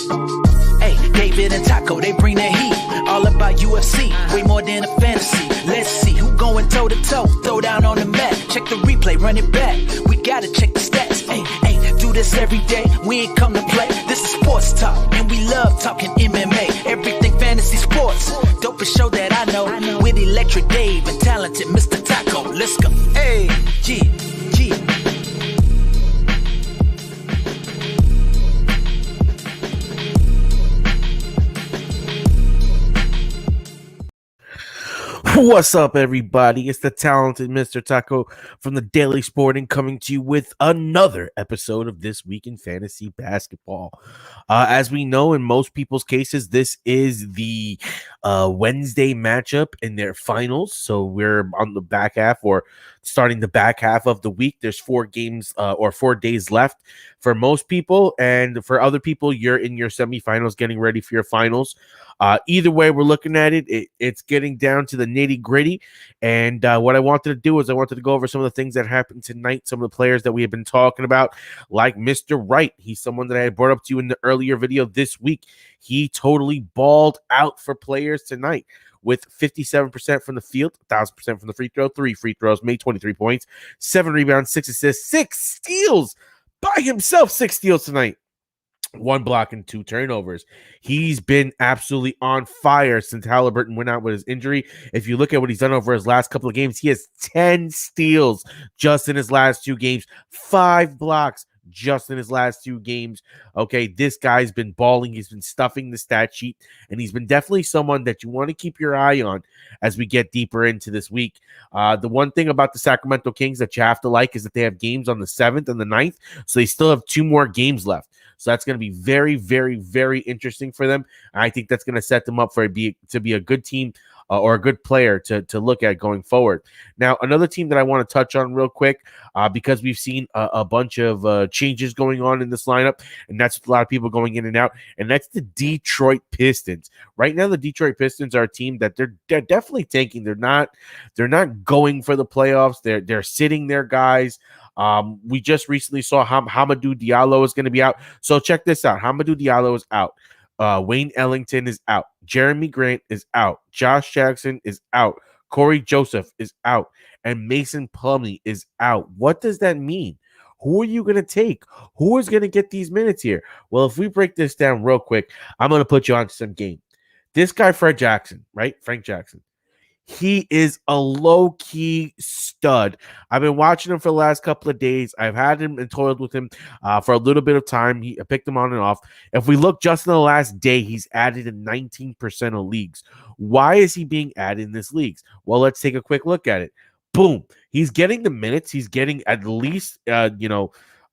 Hey, David and Taco, they bring that heat. All about UFC, way more than a fantasy. Let's see who going toe to toe. Throw down on the mat. Check the replay, run it back. We gotta check the stats. Hey, do this every day. We ain't come to play. This is sports talk, and we love talking MMA. Everything fantasy sports. Dopest show that I know. With Electric Dave and talented Mr. Taco. Let's go. Hey, G. What's up, everybody? It's the talented Mr. Taco from the Daily Sporting coming to you with another episode of This Week in Fantasy Basketball. As we know, in most people's cases, this is the Wednesday matchup in their finals. So we're on the back half or starting the back half of the week. There's 4 games or 4 days left for most people. And for other people, you're in your semifinals getting ready for your finals. Either way we're looking at it, it's getting down to the nitty gritty. And what I wanted to do is I wanted to go over some of the things that happened tonight, some of the players that we have been talking about, like Mr. Wright. He's someone that I brought up to you in the earlier video this week. He totally balled out for players tonight with 57% from the field, 1,000% from the free throw, 3 free throws, made 23 points, 7 rebounds, 6 assists, 6 steals by himself, 6 steals tonight. 1 block and 2 turnovers. He's been absolutely on fire since Halliburton went out with his injury. If you look at what he's done over his last couple of games, he has 10 steals just in his last 2 games, 5 blocks just in his last 2 games. Okay, this guy's been balling. He's been stuffing the stat sheet, and he's been definitely someone that you want to keep your eye on as we get deeper into this week. The one thing about the Sacramento Kings that you have to like is that they have games on the 7th and the 9th, so they still have 2 more games left. So that's going to be very, very, very interesting for them. I think that's going to set them up for to be a good team or a good player to look at going forward. Now, another team that I want to touch on real quick because we've seen a bunch of changes going on in this lineup, and that's a lot of people going in and out, and that's the Detroit Pistons. Right now, the Detroit Pistons are a team that they're definitely tanking. They're not going for the playoffs. They're sitting their guys. We just recently saw Hamidou Diallo is going to be out. So check this out. Hamidou Diallo is out. Wayne Ellington is out. Jeremy Grant is out. Josh Jackson is out. Corey Joseph is out. And Mason Plumlee is out. What does that mean? Who are you going to take? Who is going to get these minutes here? Well, if we break this down real quick, I'm going to put you on some game. This guy, Frank Jackson. He is a low-key stud. I've been watching him for the last couple of days. I've had him and toiled with him for a little bit of time. I picked him on and off. If we look just in the last day, he's added in 19% of leagues. Why is he being added in these leagues? Well, let's take a quick look at it. Boom. He's getting the minutes. He's getting at least, in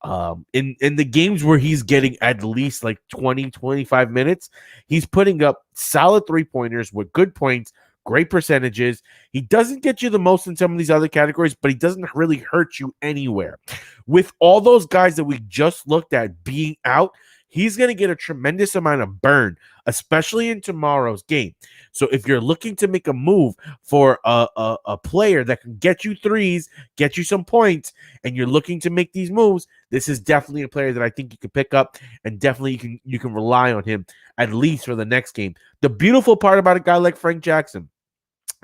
the games where he's getting at least like 20, 25 minutes, he's putting up solid 3-pointers with good points, great percentages. He doesn't get you the most in some of these other categories, but he doesn't really hurt you anywhere. With all those guys that we just looked at being out, he's going to get a tremendous amount of burn, especially in tomorrow's game. So if you're looking to make a move for a player that can get you threes, get you some points, and you're looking to make these moves, this is definitely a player that I think you can pick up, and definitely you can rely on him at least for the next game. The beautiful part about a guy like Frank Jackson,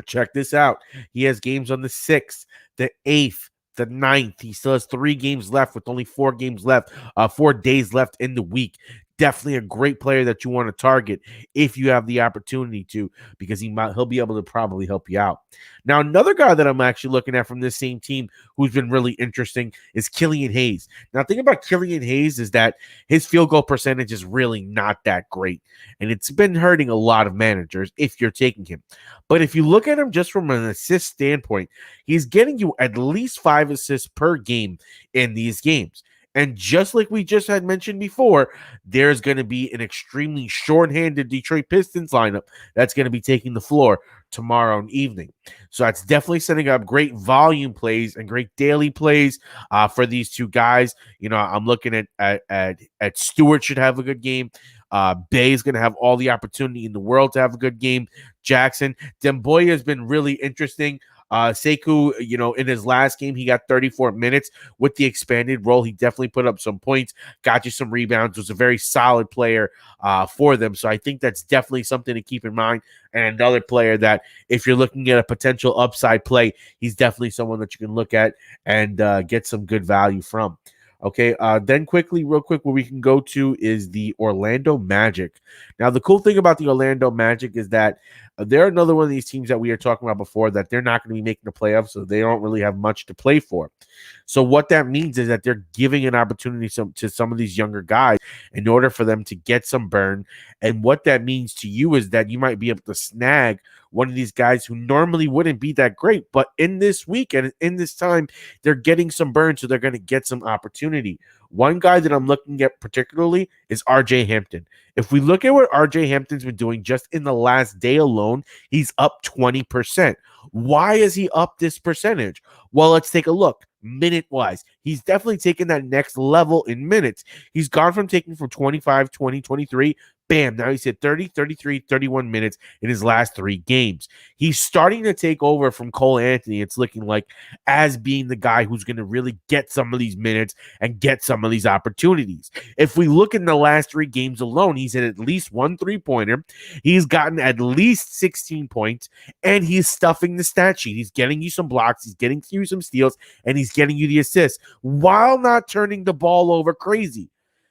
check this out. He has games on the 6th, the 8th, the 9th. He still has 3 games left with only 4 games left, 4 days left in the week. Definitely a great player that you want to target if you have the opportunity to, because he'll be able to probably help you out. Now, another guy that I'm actually looking at from this same team who's been really interesting is Killian Hayes. Now, the thing about Killian Hayes is that his field goal percentage is really not that great, and it's been hurting a lot of managers if you're taking him. But if you look at him just from an assist standpoint, he's getting you at least 5 assists per game in these games. And just like we just had mentioned before, there's going to be an extremely short-handed Detroit Pistons lineup that's going to be taking the floor tomorrow evening. So that's definitely setting up great volume plays and great daily plays for these 2 guys. You know, I'm looking at Stewart should have a good game. Bay is going to have all the opportunity in the world to have a good game. Jackson, Demboya has been really interesting. Sekou, in his last game, he got 34 minutes with the expanded role. He definitely put up some points, got you some rebounds, was a very solid player for them. So I think that's definitely something to keep in mind. And another player that, if you're looking at a potential upside play, he's definitely someone that you can look at and get some good value from. Okay, then real quick, where we can go to is the Orlando Magic. Now, the cool thing about the Orlando Magic is that they're another one of these teams that we were talking about before that they're not going to be making the playoffs, so they don't really have much to play for. So what that means is that they're giving an opportunity to some of these younger guys in order for them to get some burn. And what that means to you is that you might be able to snag one of these guys who normally wouldn't be that great, but in this week and in this time, they're getting some burn, so they're going to get some opportunity. One guy that I'm looking at particularly is RJ Hampton. If we look at what RJ Hampton's been doing just in the last day alone, he's up 20%. Why is he up this percentage? Well, let's take a look. Minute-wise, he's definitely taken that next level in minutes. He's gone from taking from 25, 20, 23, bam, now he's hit 30, 33, 31 minutes in his last 3 games. He's starting to take over from Cole Anthony, it's looking like, as being the guy who's going to really get some of these minutes and get some of these opportunities. If we look in the last 3 games alone, he's hit at least 1 3-pointer. He's gotten at least 16 points, and he's stuffing the stat sheet. He's getting you some blocks, he's getting you some steals, and he's getting you the assists while not turning the ball over crazy.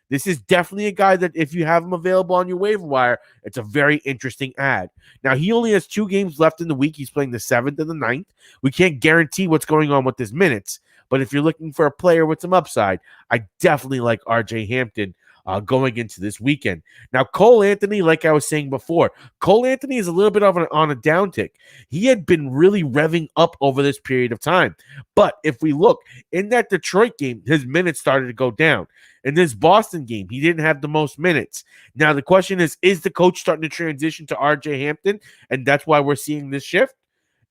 This is definitely a guy that, if you have him available on your waiver wire, it's a very interesting ad. Now, he only has 2 games left in the week. He's playing the 7th and the 9th. We can't guarantee what's going on with his minutes, but if you're looking for a player with some upside, I definitely like RJ Hampton going into this weekend. Now, Cole Anthony, like I was saying before, Cole Anthony is a little bit on a downtick. He had been really revving up over this period of time. But if we look, in that Detroit game, his minutes started to go down. In this Boston game, he didn't have the most minutes. Now, the question is the coach starting to transition to RJ Hampton? And that's why we're seeing this shift?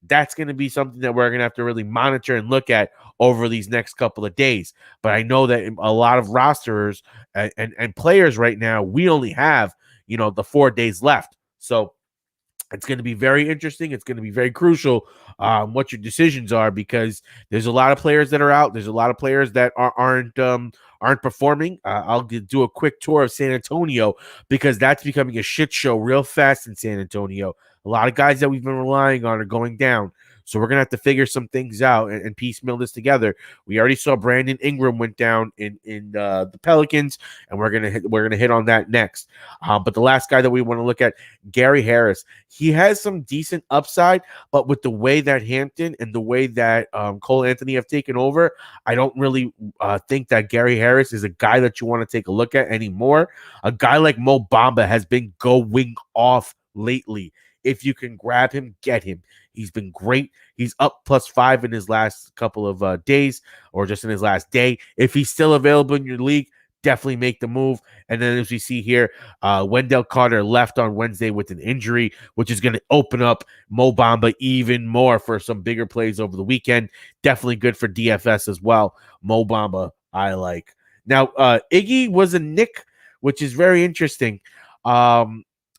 That's going to be something that we're going to have to really monitor and look at over these next couple of days. But I know that a lot of rosterers and players right now, we only have, the 4 days left. So it's going to be very interesting. It's going to be very crucial what your decisions are, because there's a lot of players that are out. There's a lot of players that aren't performing. I'll do a quick tour of San Antonio, because that's becoming a shit show real fast in San Antonio. A lot of guys that we've been relying on are going down. So we're going to have to figure some things out and piecemeal this together. We already saw Brandon Ingram went down in the Pelicans, and we're gonna hit on that next. But the last guy that we want to look at, Gary Harris. He has some decent upside, but with the way that Hampton and the way that Cole Anthony have taken over, I don't really think that Gary Harris is a guy that you want to take a look at anymore. A guy like Mo Bamba has been going off lately. If you can grab him, get him. He's been great. He's up +5 in his last couple of days, or just in his last day. If he's still available in your league, definitely make the move. And then, as we see here, Wendell Carter left on Wednesday with an injury, which is going to open up Mo Bamba even more for some bigger plays over the weekend. Definitely good for DFS as well. Mo Bamba, I like. Now, Iggy was a Knick, which is very interesting.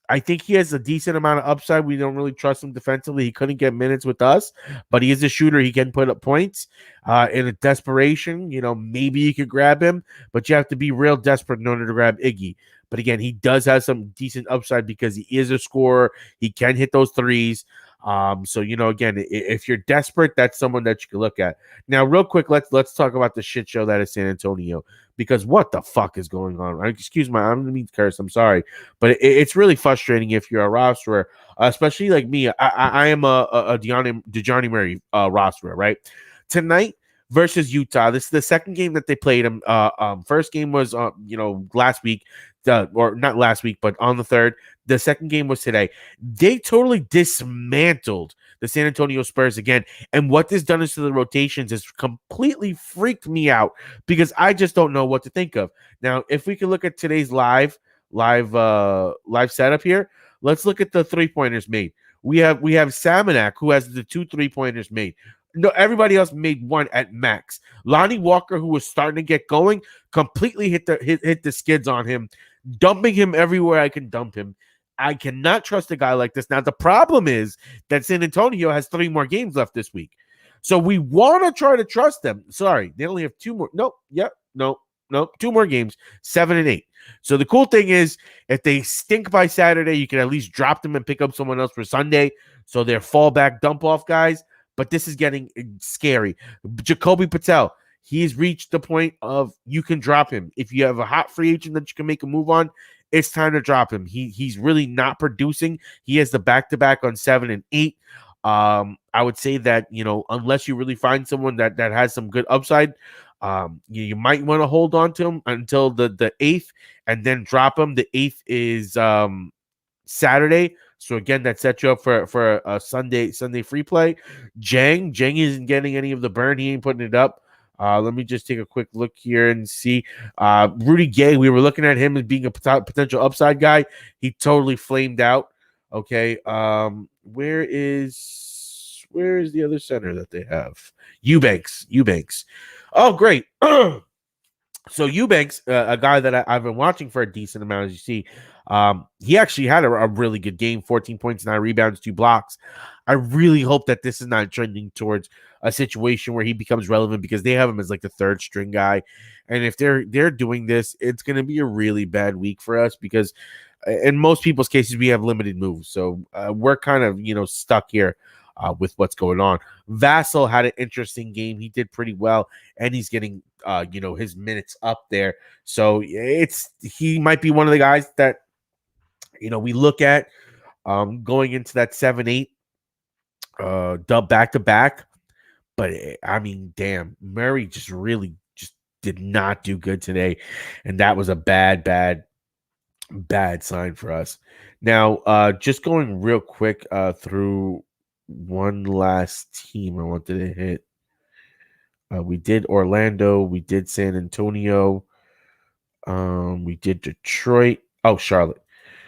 I think he has a decent amount of upside. We don't really trust him defensively. He couldn't get minutes with us, but he is a shooter. He can put up points. In a desperation, maybe you could grab him, but you have to be real desperate in order to grab Iggy. But again, he does have some decent upside because he is a scorer. He can hit those threes. So again, if you're desperate, that's someone that you can look at. Now, real quick, let's talk about the shit show that is San Antonio, because what the fuck is going on? Excuse my, I don't mean to curse. I'm sorry, but it's really frustrating if you're a rosterer, especially like me. I am a DeJounte Murray rosterer, right? Tonight versus Utah. This is the second game that they played. First game was last week, or not last week, but on the 3rd. The second game was today. They totally dismantled the San Antonio Spurs again. And what this done is to the rotations has completely freaked me out, because I just don't know what to think of. Now, if we can look at today's live setup here, let's look at the 3-pointers made. We have Samanak, who has the 2 3-pointers made. No, everybody else made 1 at max. Lonnie Walker, who was starting to get going, completely hit the skids on him, dumping him everywhere I can dump him. I cannot trust a guy like this. Now, the problem is that San Antonio has 3 more games left this week. So we want to try to trust them. Sorry, they only have 2 more. Nope. Yep. Nope. 2 more games, 7 and 8. So the cool thing is, if they stink by Saturday, you can at least drop them and pick up someone else for Sunday. So they're fallback, dump off guys. But this is getting scary. Jacoby Patel, he's reached the point of you can drop him. If you have a hot free agent that you can make a move on, it's time to drop him. He's really not producing. He has the back-to-back on 7 and 8. I would say that, unless you really find someone that has some good upside, you might want to hold on to him until the 8th and then drop him. The 8th is Saturday. So again, that sets you up for a Sunday free play. Jang isn't getting any of the burn. He ain't putting it up. Let me just take a quick look here and see. Rudy Gay, we were looking at him as being a potential upside guy. He totally flamed out. Okay. Where is the other center that they have? Eubanks. Oh, great. So Eubanks, a guy that I've been watching for a decent amount, as you see, he actually had a really good game, 14 points, 9 rebounds, 2 blocks. I really hope that this is not trending towards a situation where he becomes relevant, because they have him as like the 3rd string guy. And if they're doing this, it's going to be a really bad week for us, because in most people's cases, we have limited moves. So we're kind of, stuck here with what's going on. Vassell had an interesting game. He did pretty well, and he's getting, his minutes up there. So he might be one of the guys that, we look at going into that 7-8 dub back-to-back. But, I mean, damn, Murray just did not do good today, and that was a bad sign for us. Now, just going real quick through one last team I wanted to hit. We did Orlando. We did San Antonio. We did Detroit. Oh, Charlotte.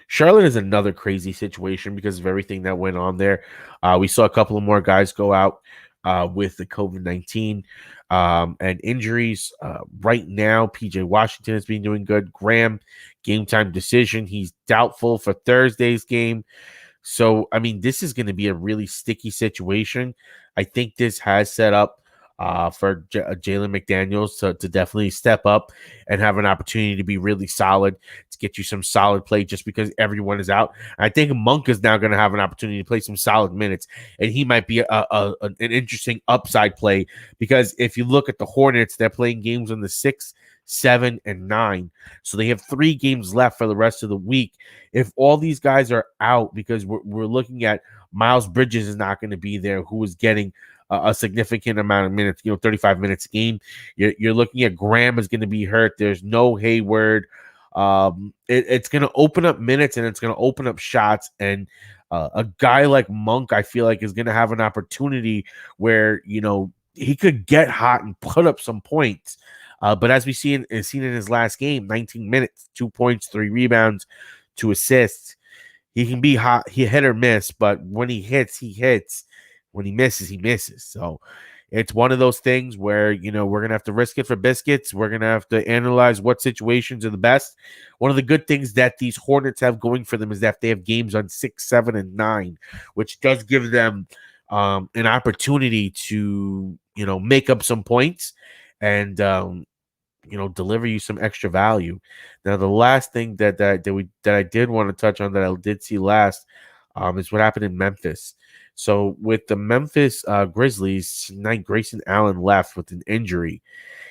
Charlotte is another crazy situation because of everything that went on there. We saw a couple of more guys go out with the COVID-19 and injuries. Right now, PJ Washington has been doing good. Graham, game time decision. He's doubtful for Thursday's game. So, I mean, this is going to be a really sticky situation. I think this has set up for Jalen McDaniels to definitely step up and have an opportunity to be really solid, to get you some solid play just because everyone is out. I think Monk is now going to have an opportunity to play some solid minutes, and he might be an interesting upside play, because if you look at the Hornets, they're playing games on the 6th, 7, and 9. So they have 3 games left for the rest of the week. If all these guys are out, because we're looking at Miles Bridges is not going to be there, who is getting a significant amount of minutes, 35 minutes a game. You're looking at Graham is going to be hurt. There's no Hayward. It's going to open up minutes, and it's going to open up shots. And a guy like Monk, I feel like, is going to have an opportunity where, he could get hot and put up some points. But as we seen in his last game, 19 minutes, 2 points, 3 rebounds, 2 assists. He can be hot. He hit or miss, but when he hits, he hits. When he misses, he misses. So it's one of those things where, we're going to have to risk it for biscuits. We're going to have to analyze what situations are the best. One of the good things that these Hornets have going for them is that they have games on 6, 7, and 9, which does give them an opportunity to, make up some points and, deliver you some extra value. Now, the last thing that I did want to touch on that I did see last is what happened in Memphis. So with the Memphis Grizzlies tonight, Grayson Allen left with an injury.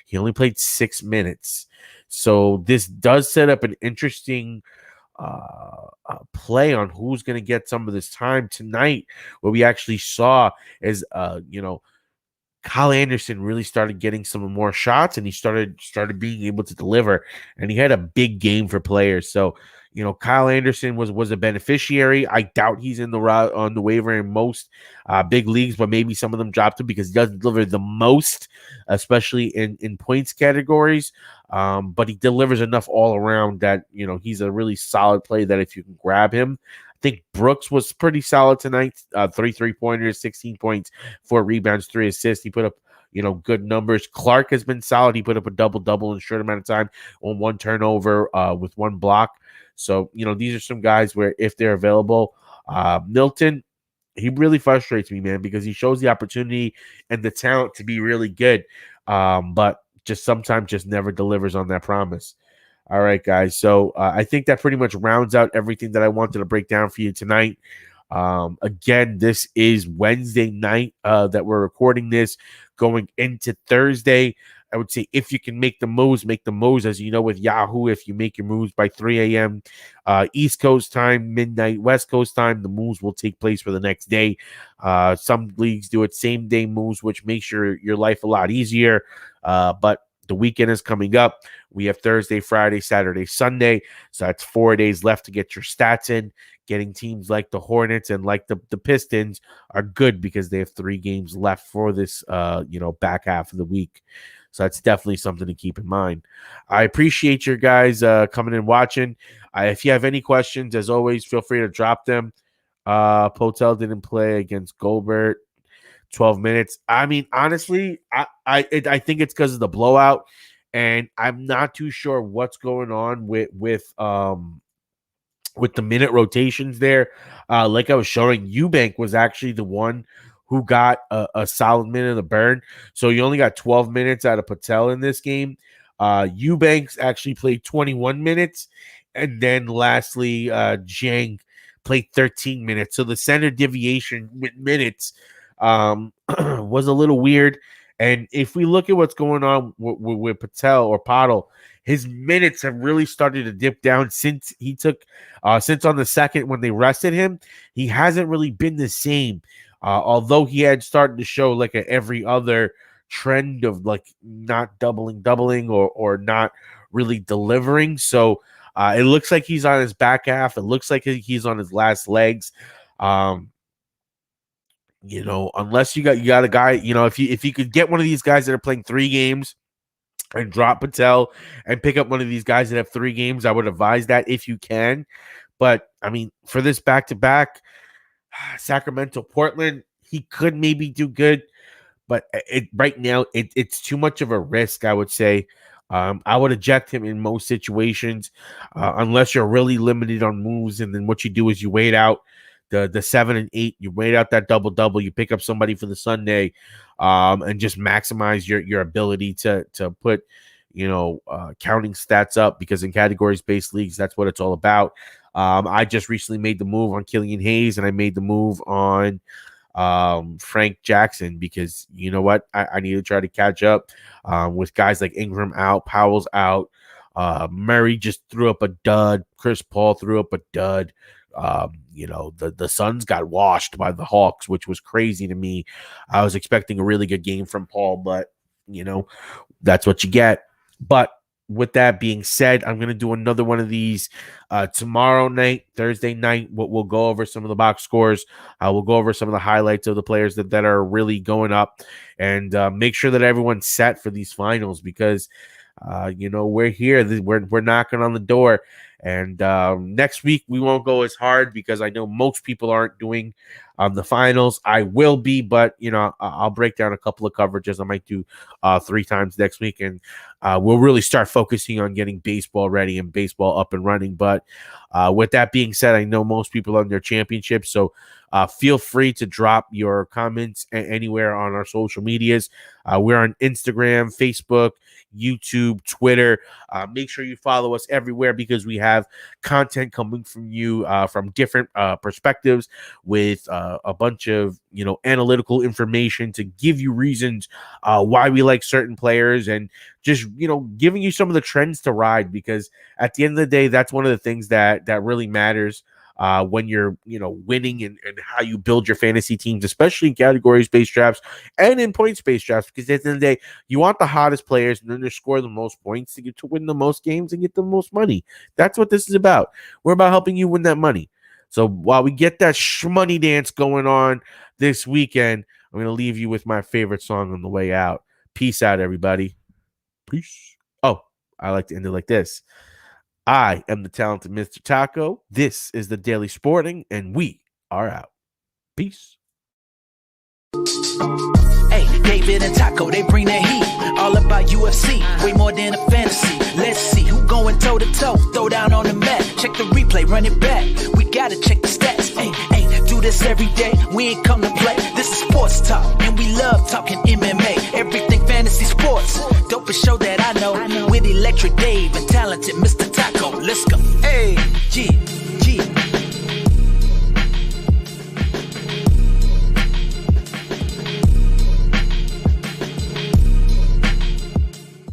He only played 6 minutes. So this does set up an interesting play on who's going to get some of this time tonight. What we actually saw is, Kyle Anderson really started getting some more shots, and he started being able to deliver, and he had a big game for players. So, Kyle Anderson was a beneficiary. I doubt he's on the waiver in most big leagues, but maybe some of them dropped him because he doesn't deliver the most, especially in points categories. But he delivers enough all around that, he's a really solid play that if you can grab him. I think Brooks was pretty solid tonight. 3 3-pointers, 16 points, 4 rebounds, 3 assists. He put up, good numbers. Clark has been solid. He put up a double-double in a short amount of time on 1 turnover with 1 block. So, these are some guys where if they're available, Milton, he really frustrates me, man, because he shows the opportunity and the talent to be really good, but just sometimes just never delivers on that promise. All right, guys. So I think that pretty much rounds out everything that I wanted to break down for you tonight. Again, this is Wednesday night that we're recording this, going into Thursday. I would say if you can make the moves, make the moves. As you know, with Yahoo, if you make your moves by 3 a.m. East Coast time, midnight West Coast time, the moves will take place for the next day. Some leagues do it same day moves, which makes your life a lot easier. But the weekend is coming up. We have Thursday, Friday, Saturday, Sunday. So that's 4 days left to get your stats in. Getting teams like the Hornets and like the Pistons are good because they have 3 games left for this, back half of the week. So that's definitely something to keep in mind. I appreciate your guys coming and watching. If you have any questions, as always, feel free to drop them. Patel didn't play against Gobert. 12 minutes. I mean, honestly, I think it's because of the blowout, and I'm not too sure what's going on with the minute rotations there. Like I was showing, Eubank was actually the one who got a solid minute of the burn. So you only got 12 minutes out of Patel in this game. Eubanks actually played 21 minutes. And then lastly, Jang played 13 minutes. So the standard deviation with minutes was a little weird. And if we look at what's going on with Patel or Patel, his minutes have really started to dip down since he took since on the second when they rested him. He hasn't really been the same. Although he had started to show like every other trend of like not doubling or not really delivering. So it looks like he's on his back half. It looks like he's on his last legs. Unless you got a guy, if you could get one of these guys that are playing 3 games and drop Patel and pick up one of these guys that have 3 games, I would advise that if you can. But I mean, for this back-to-back, Sacramento, Portland, he could maybe do good, but right now it's too much of a risk, I would say. I would eject him in most situations unless you're really limited on moves, and then what you do is you wait out the 7 and 8, you wait out that double, you pick up somebody for the Sunday, and just maximize your ability to put counting stats up, because in categories-based leagues, that's what it's all about. I just recently made the move on Killian Hayes, and I made the move on Frank Jackson, because you know what? I need to try to catch up with guys like Ingram out, Powell's out. Murray just threw up a dud. Chris Paul threw up a dud. The Suns got washed by the Hawks, which was crazy to me. I was expecting a really good game from Paul, but that's what you get. But with that being said, I'm going to do another one of these tomorrow night, Thursday night. We'll go over some of the box scores. We'll go over some of the highlights of the players that are really going up, and make sure that everyone's set for these finals, because we're here. We're knocking on the door. And next week we won't go as hard, because I know most people aren't doing the finals. I will be, but I'll break down a couple of coverages. I might do 3 times next week, and we'll really start focusing on getting baseball ready and baseball up and running. But with that being said, I know most people are on their championships, so feel free to drop your comments anywhere on our social medias. We're on Instagram, Facebook, YouTube, Twitter. Make sure you follow us everywhere, because we have content coming from you from different perspectives, with a bunch of analytical information to give you reasons why we like certain players, and just giving you some of the trends to ride, because at the end of the day, that's one of the things that really matters when you're winning, and how you build your fantasy teams, especially in categories-based drafts and in points-based drafts, because at the end of the day, you want the hottest players and then to score the most points to get to win the most games and get the most money. That's what this is about. We're about helping you win that money. So while we get that money dance going on this weekend, I'm going to leave you with my favorite song on the way out. Peace out, everybody. Peace. Oh, I like to end it like this. I am the talented Mr. Taco. This is the Daily Sporting, and we are out. Peace. Hey, David and Taco, they bring that heat. All about UFC, way more than a fantasy. Let's see who going toe to toe. Throw down on the mat. Check the run it back. We gotta check the stats. Hey, do this every day. We ain't come to play. This is sports talk, and we love talking MMA. Everything fantasy sports. Dopest show that I know. With Electric Dave and talented Mr. Taco. Let's go. Hey, yeah.